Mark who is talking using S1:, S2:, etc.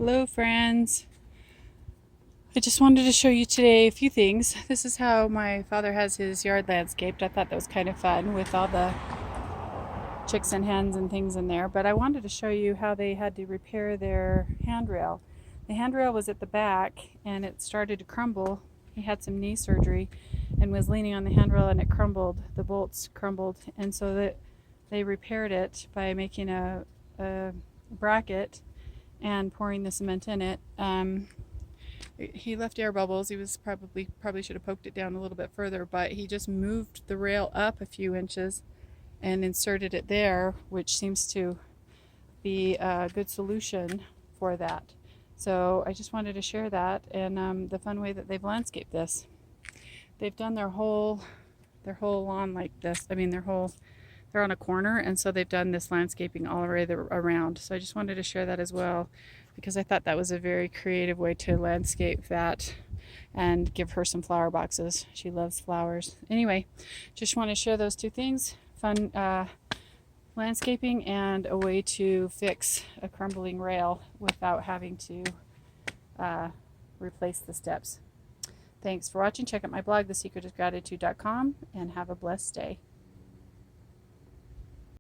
S1: Hello friends. I just wanted to show you today a few things. This is how my father has his yard landscaped. I thought that was kind of fun with all the chicks and hens and things in there, but I wanted to show you how they had to repair their handrail. The handrail was at the back and it started to crumble. He had some knee surgery and was leaning on the handrail and it crumbled. The bolts crumbled, and so that they repaired it by making a bracket and pouring the cement in it. He left air bubbles. He was probably should have poked it down a little bit further, but he just moved the rail up a few inches and inserted it there, which seems to be a good solution for that. So I just wanted to share that and the fun way that they've landscaped this. They've done their whole lawn like this. I mean, they're on a corner, and so they've done this landscaping all around. So I just wanted to share that as well, because I thought that was a very creative way to landscape that and give her some flower boxes. She loves flowers. Anyway, just want to share those two things. Fun landscaping and a way to fix a crumbling rail without having to replace the steps. Thanks for watching. Check out my blog, thesecretisgratitude.com, and have a blessed day.